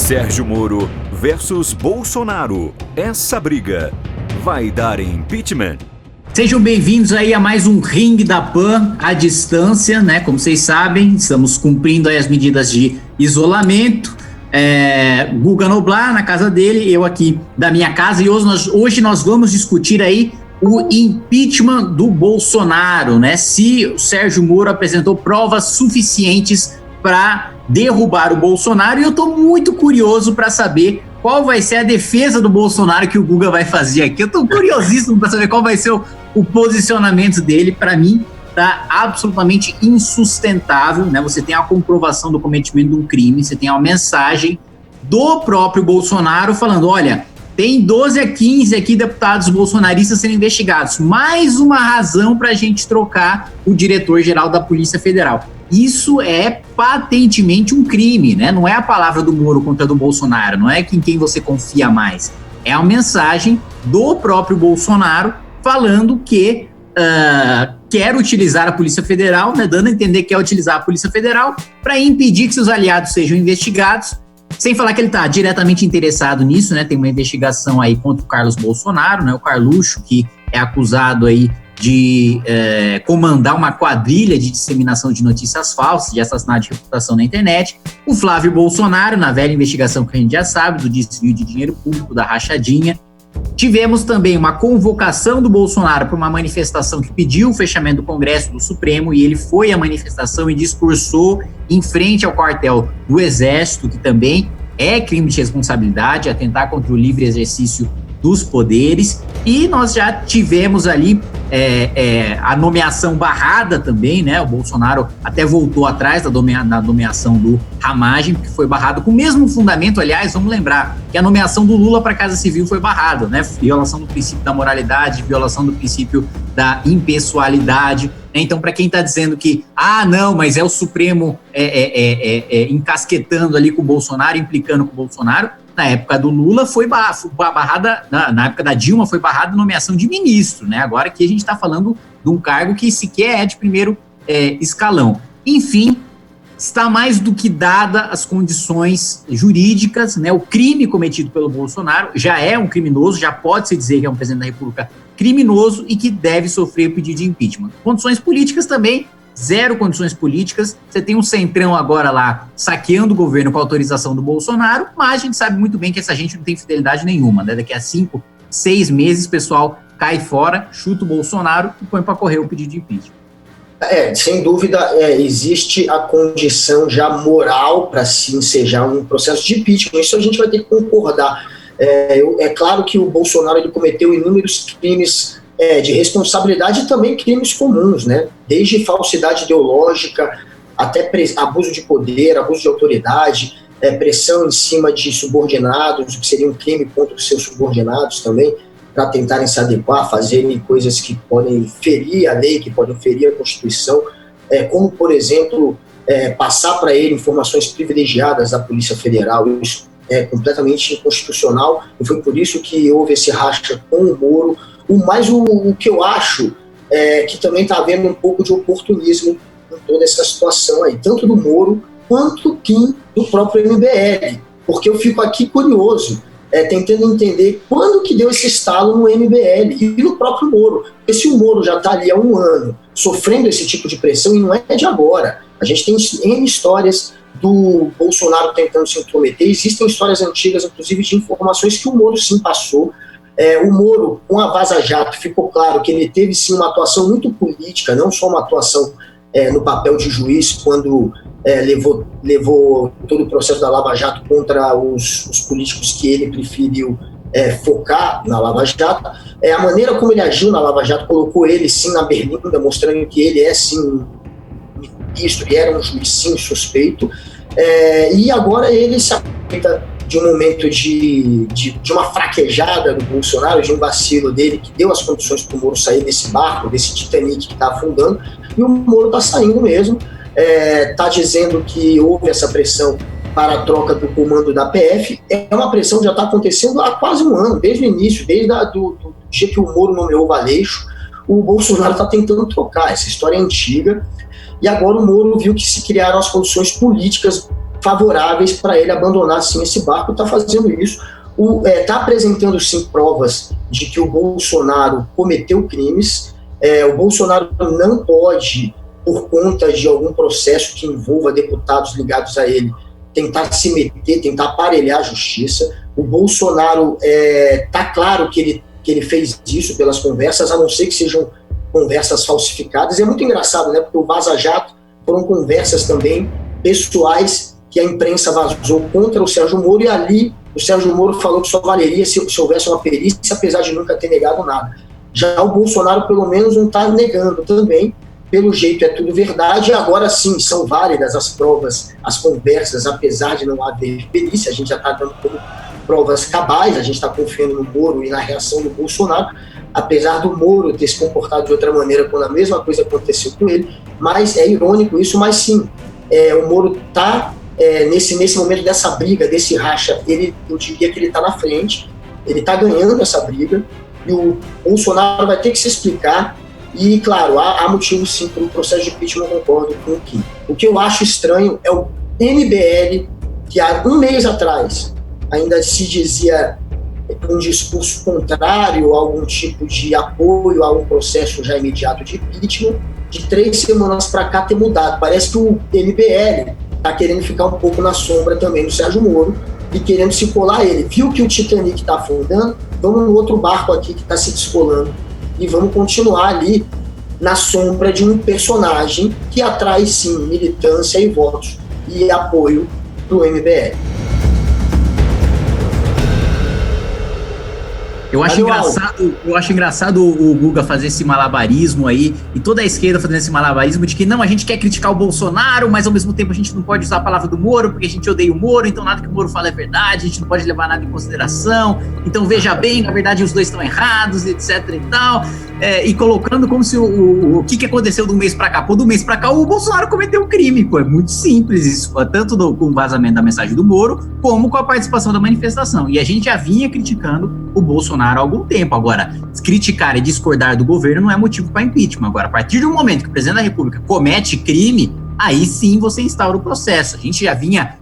Sérgio Moro versus Bolsonaro. Essa briga vai dar impeachment? Sejam bem-vindos aí a mais um Ringue da Pan à distância, né? Como vocês sabem, estamos cumprindo aí as medidas de isolamento. Guga Noblar na casa dele, eu aqui da minha casa, e hoje nós vamos discutir aí o impeachment do Bolsonaro, né? Se o Sérgio Moro apresentou provas suficientes para derrubar o Bolsonaro, e eu estou muito curioso para saber qual vai ser a defesa do Bolsonaro que o Guga vai fazer aqui. Eu estou curiosíssimo para saber qual vai ser o posicionamento dele. Para mim, tá absolutamente insustentável, né? Você tem a comprovação do cometimento de um crime, você tem uma mensagem do próprio Bolsonaro falando, olha, tem 12 a 15 aqui deputados bolsonaristas sendo investigados. Mais uma razão para a gente trocar o diretor-geral da Polícia Federal. Isso é patentemente um crime, né? Não é a palavra do Moro contra a do Bolsonaro, não é em quem você confia mais. É a mensagem do próprio Bolsonaro falando que quer utilizar a Polícia Federal, né? Dando a entender que quer utilizar a Polícia Federal para impedir que seus aliados sejam investigados. Sem falar que ele está diretamente interessado nisso, né? Tem uma investigação aí contra o Carlos Bolsonaro, né? O Carluxo, que é acusado aí de comandar uma quadrilha de disseminação de notícias falsas, de assassinato de reputação na internet. O Flávio Bolsonaro, na velha investigação que a gente já sabe, do desvio de dinheiro público, da rachadinha. Tivemos também uma convocação do Bolsonaro para uma manifestação que pediu o fechamento do Congresso do Supremo, e ele foi à manifestação e discursou em frente ao quartel do Exército, que também é crime de responsabilidade, atentar contra o livre exercício dos poderes. E nós já tivemos ali a nomeação barrada também, né? O Bolsonaro até voltou atrás da nomeação do Ramagem, que foi barrado com o mesmo fundamento. Aliás, vamos lembrar que a nomeação do Lula para a Casa Civil foi barrada, né? Violação do princípio da moralidade, violação do princípio da impessoalidade. Então, para quem está dizendo que, não, mas é o Supremo encasquetando ali com o Bolsonaro, implicando com o Bolsonaro, na época do Lula foi barrada, na época da Dilma foi barrada a nomeação de ministro, né? Agora aqui a gente está falando de um cargo que sequer é de primeiro escalão. Enfim, está mais do que dada as condições jurídicas, né? O crime cometido pelo Bolsonaro já é um criminoso, já pode-se dizer que é um presidente da República criminoso e que deve sofrer o pedido de impeachment. Condições políticas também, zero condições políticas. Você tem um centrão agora lá saqueando o governo com a autorização do Bolsonaro, mas a gente sabe muito bem que essa gente não tem fidelidade nenhuma, né? Daqui a 5, 6 meses o pessoal cai fora, chuta o Bolsonaro e põe para correr o pedido de impeachment. Sem dúvida, existe a condição já moral para se ensejar um processo de impeachment. Isso a gente vai ter que concordar. É claro que o Bolsonaro ele cometeu inúmeros crimes de responsabilidade e também crimes comuns, né? Desde falsidade ideológica até abuso de poder, abuso de autoridade, pressão em cima de subordinados, o que seria um crime contra os seus subordinados também, para tentarem se adequar, fazerem coisas que podem ferir a lei, que podem ferir a Constituição, como, por exemplo, passar para ele informações privilegiadas da Polícia Federal. Isso é completamente inconstitucional, e foi por isso que houve esse racha com o Moro. Mas o que eu acho é que também está havendo um pouco de oportunismo em toda essa situação aí, tanto do Moro quanto do próprio MBL, porque eu fico aqui curioso, tentando entender quando que deu esse estalo no MBL e no próprio Moro. Porque se o Moro já está ali há um ano sofrendo esse tipo de pressão, e não é de agora, a gente tem N histórias do Bolsonaro tentando se intrometer, existem histórias antigas, inclusive de informações que o Moro sim passou. O Moro, com a Vaza Jato, ficou claro que ele teve sim uma atuação muito política, não só uma atuação no papel de juiz, quando levou todo o processo da Lava Jato contra os políticos que ele preferiu focar na Lava Jato. A maneira como ele agiu na Lava Jato colocou ele sim na berlinda, mostrando que ele é sim um ministro e era um juiz sim suspeito. E agora ele se aproveita de um momento de uma fraquejada do Bolsonaro, de um vacilo dele, que deu as condições para o Moro sair desse barco, desse Titanic que está afundando, e o Moro está saindo mesmo, está dizendo que houve essa pressão para a troca do comando da PF. É uma pressão que já está acontecendo há quase um ano, desde o início, desde do dia que o Moro nomeou o Valeixo. O Bolsonaro está tentando trocar, essa história é antiga, e agora o Moro viu que se criaram as condições políticas favoráveis para ele abandonar sim esse barco, está fazendo isso, está apresentando sim provas de que o Bolsonaro cometeu crimes. O Bolsonaro não pode, por conta de algum processo que envolva deputados ligados a ele, tentar se meter, tentar aparelhar a justiça. O Bolsonaro, está claro que ele fez isso pelas conversas, a não ser que sejam conversas falsificadas. É muito engraçado, né? Porque o Vaza Jato foram conversas também pessoais que a imprensa vazou contra o Sérgio Moro, e ali o Sérgio Moro falou que só valeria se houvesse uma perícia, apesar de nunca ter negado nada. Já o Bolsonaro, pelo menos, não está negando também. Pelo jeito é tudo verdade. Agora sim, são válidas as provas, as conversas, apesar de não haver perícia. A gente já está dando como provas cabais, a gente está confiando no Moro e na reação do Bolsonaro, apesar do Moro ter se comportado de outra maneira quando a mesma coisa aconteceu com ele. Mas é irônico isso, mas sim, o Moro está nesse momento dessa briga, desse racha, eu diria que ele está na frente, ele está ganhando essa briga, e o Bolsonaro vai ter que se explicar. E, claro, há motivo sim para o processo de impeachment, eu concordo com o Kim. O que eu acho estranho é o MBL, que há um mês atrás ainda se dizia um discurso contrário a algum tipo de apoio a um processo já imediato de impeachment, de 3 semanas para cá ter mudado. Parece que o MBL está querendo ficar um pouco na sombra também do Sérgio Moro e querendo se colar a ele. Viu que o Titanic está afundando? Vamos no outro barco aqui que está se descolando e vamos continuar ali na sombra de um personagem que atrai sim militância e votos e apoio do MBL. Eu acho engraçado o Guga fazer esse malabarismo aí, e toda a esquerda fazendo esse malabarismo de que não, a gente quer criticar o Bolsonaro, mas ao mesmo tempo a gente não pode usar a palavra do Moro, porque a gente odeia o Moro, então nada que o Moro fala é verdade, a gente não pode levar nada em consideração, então veja bem, na verdade os dois estão errados, etc e tal, e colocando como se o que aconteceu do mês pra cá. Pô, do mês pra cá o Bolsonaro cometeu um crime, pô, é muito simples isso, tanto com o vazamento da mensagem do Moro, como com a participação da manifestação, e a gente já vinha criticando o Bolsonaro há algum tempo. Agora, criticar e discordar do governo não é motivo para impeachment. Agora, a partir do momento que o presidente da República comete crime, aí sim você instaura o processo. A gente já vinha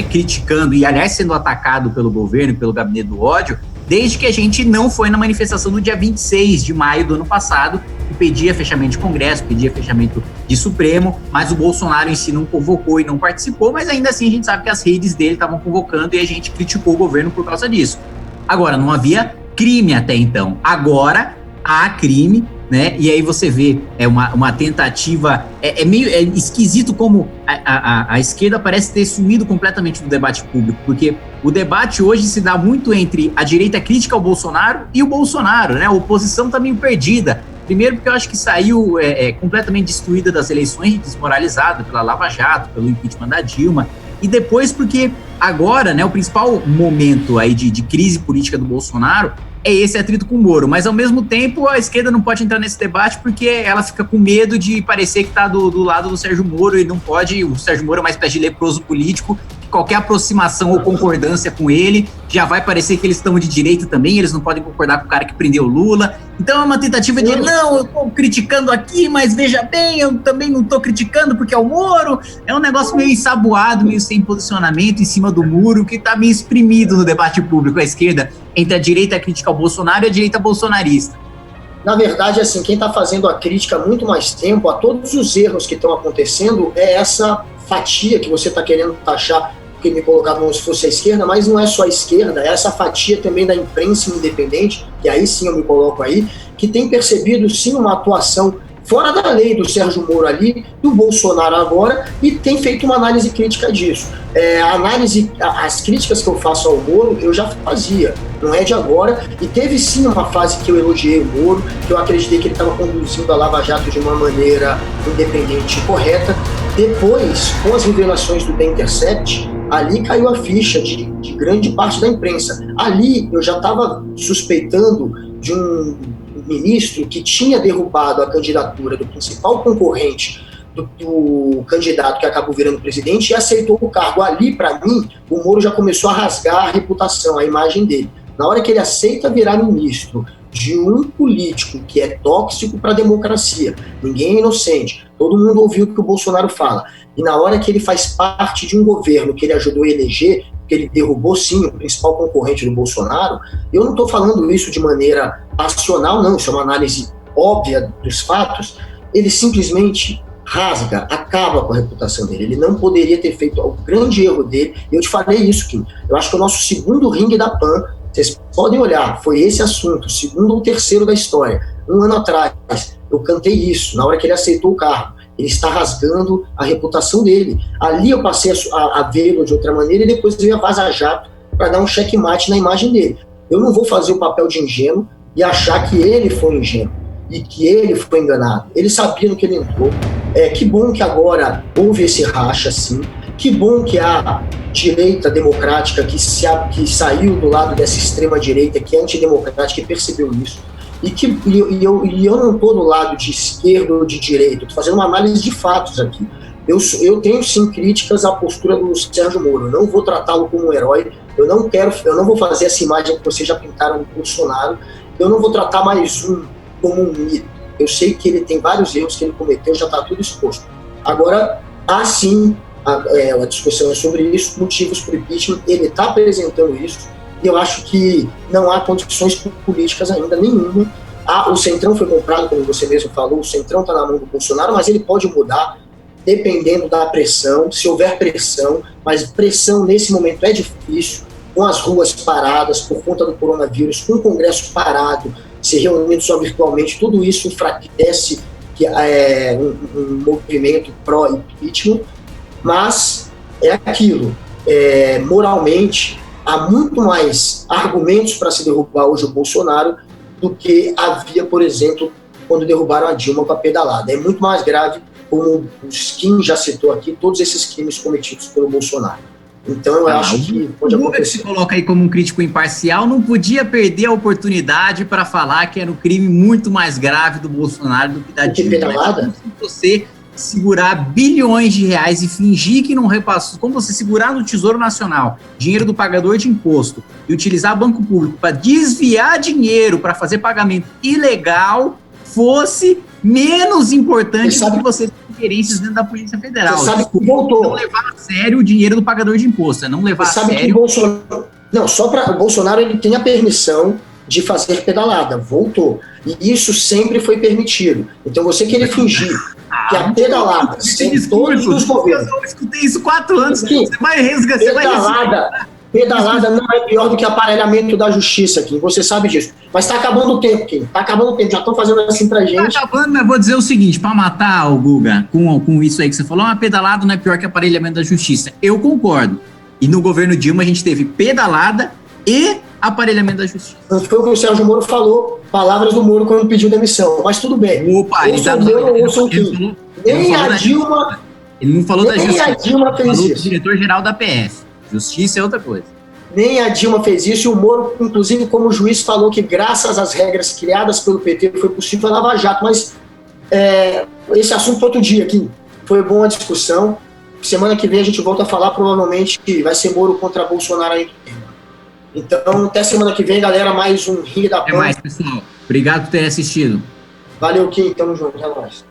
criticando e, aliás, sendo atacado pelo governo e pelo gabinete do ódio, desde que a gente não foi na manifestação do dia 26 de maio do ano passado, que pedia fechamento de Congresso, pedia fechamento de Supremo, mas o Bolsonaro em si não convocou e não participou, mas ainda assim a gente sabe que as redes dele estavam convocando e a gente criticou o governo por causa disso. Agora, não havia crime até então. Agora há crime, né? E aí você vê uma tentativa. É meio esquisito como a esquerda parece ter sumido completamente do debate público, porque o debate hoje se dá muito entre a direita crítica ao Bolsonaro e o Bolsonaro, né? A oposição está meio perdida. Primeiro porque eu acho que saiu completamente destruída das eleições, desmoralizada pela Lava Jato, pelo impeachment da Dilma. E depois porque agora, né, o principal momento aí de crise política do Bolsonaro é esse atrito com o Moro, mas ao mesmo tempo a esquerda não pode entrar nesse debate porque ela fica com medo de parecer que está do lado do Sérgio Moro, e não pode. O Sérgio Moro é uma espécie de leproso político, que qualquer aproximação ou concordância com ele já vai parecer que eles estão de direita também, eles não podem concordar com o cara que prendeu o Lula. Então é uma tentativa de, não, eu estou criticando aqui, mas veja bem, eu também não estou criticando porque é o Moro. É um negócio meio ensaboado, meio sem posicionamento em cima do muro, que está meio exprimido no debate público, a esquerda, entre a direita crítica ao Bolsonaro e a direita bolsonarista. Na verdade, assim, quem está fazendo a crítica há muito mais tempo a todos os erros que estão acontecendo é essa fatia que você está querendo taxar, que me colocava como se fosse a esquerda, mas não é só a esquerda, é essa fatia também da imprensa independente, que aí sim eu me coloco aí, que tem percebido sim uma atuação fora da lei do Sérgio Moro ali, do Bolsonaro agora, e tem feito uma análise crítica disso. As críticas que eu faço ao Moro, eu já fazia, não é de agora, e teve sim uma fase que eu elogiei o Moro, que eu acreditei que ele estava conduzindo a Lava Jato de uma maneira independente e correta. Depois, com as revelações do The Intercept, ali caiu a ficha de grande parte da imprensa. Ali eu já estava suspeitando de um ministro que tinha derrubado a candidatura do principal concorrente do candidato que acabou virando presidente e aceitou o cargo. Ali, para mim, o Moro já começou a rasgar a reputação, a imagem dele. Na hora que ele aceita virar ministro de um político que é tóxico para a democracia. Ninguém é inocente. Todo mundo ouviu o que o Bolsonaro fala. E na hora que ele faz parte de um governo que ele ajudou a eleger, que ele derrubou sim o principal concorrente do Bolsonaro, eu não estou falando isso de maneira passional, não, isso é uma análise óbvia dos fatos, ele simplesmente rasga, acaba com a reputação dele. Ele não poderia ter feito o grande erro dele. Eu te falei isso, Kim. Eu acho que o nosso segundo ringue da PAN, vocês podem olhar, foi esse assunto, o segundo ou terceiro da história. Um ano atrás, eu cantei isso, na hora que ele aceitou o cargo. Ele está rasgando a reputação dele. Ali eu passei a vê-lo de outra maneira e depois veio a Vaza Jato para dar um checkmate na imagem dele. Eu não vou fazer o papel de ingênuo e achar que ele foi ingênuo e que ele foi enganado. Ele sabia no que ele entrou. Que bom que agora houve esse racha, sim. Que bom que a direita democrática que saiu do lado dessa extrema-direita, que é antidemocrática, e percebeu isso. E eu não estou do lado de esquerda ou de direita, estou fazendo uma análise de fatos aqui. Eu tenho sim críticas à postura do Sérgio Moro, eu não vou tratá-lo como um herói, eu não vou fazer essa imagem que vocês já pintaram do Bolsonaro, eu não vou tratar mais um como um mito. Eu sei que ele tem vários erros que ele cometeu, já está tudo exposto. Agora, há sim, a discussão é sobre isso, motivos para o impeachment, ele está apresentando isso, e eu acho que não há condições políticas ainda nenhuma. O Centrão foi comprado, como você mesmo falou, o Centrão está na mão do Bolsonaro, mas ele pode mudar dependendo da pressão, se houver pressão, mas pressão nesse momento é difícil, com as ruas paradas por conta do coronavírus, com o Congresso parado, se reunindo só virtualmente, tudo isso enfraquece um movimento pró-impeachment, mas é aquilo, moralmente, há muito mais argumentos para se derrubar hoje o Bolsonaro do que havia, por exemplo, quando derrubaram a Dilma com a pedalada. É muito mais grave, como o Kim já citou aqui, todos esses crimes cometidos pelo Bolsonaro. Então eu acho que pode acontecer. O que se coloca aí como um crítico imparcial não podia perder a oportunidade para falar que era um crime muito mais grave do Bolsonaro do que da Dilma. Pedalada? Você segurar bilhões de reais e fingir que não repassou, como você segurar no Tesouro Nacional dinheiro do pagador de imposto e utilizar banco público para desviar dinheiro para fazer pagamento ilegal, fosse menos importante do que você ter ingerências dentro da Polícia Federal. Você sabe que voltou. Não levar a sério o dinheiro do pagador de imposto, é não levar você a sabe sério... que o Bolsonaro... Não, só para o Bolsonaro ele tem a permissão de fazer pedalada, voltou. E isso sempre foi permitido. Então você querer fingir que a pedalada, sem todos os governos... Eu escutei isso 4 anos, você vai resgatar... Pedalada não é pior do que aparelhamento da justiça, Kim. Você sabe disso. Mas tá acabando o tempo, Kim. Tá acabando o tempo. Já estão fazendo assim pra gente. Tá acabando, mas vou dizer o seguinte, para matar o Guga, com isso aí que você falou, uma pedalada não é pior que aparelhamento da justiça. Eu concordo. E no governo Dilma a gente teve pedalada e aparelhamento da justiça. Foi o que o Sérgio Moro falou, palavras do Moro quando pediu demissão. Mas tudo bem. Opa, ele tá... Nem a Dilma... Ele não falou da justiça. Nem a Dilma fez falou isso. Do diretor-geral da PF. Justiça é outra coisa. Nem a Dilma fez isso, e o Moro, inclusive, como juiz, falou que graças às regras criadas pelo PT foi possível a Lava Jato, mas esse assunto outro dia aqui. Foi boa a discussão. Semana que vem a gente volta a falar, provavelmente que vai ser Moro contra Bolsonaro aí. Então, até semana que vem, galera, mais um Ringue da PAN. Até mais, pessoal. Obrigado por ter assistido. Valeu, Kim. Tamo junto. É nóis.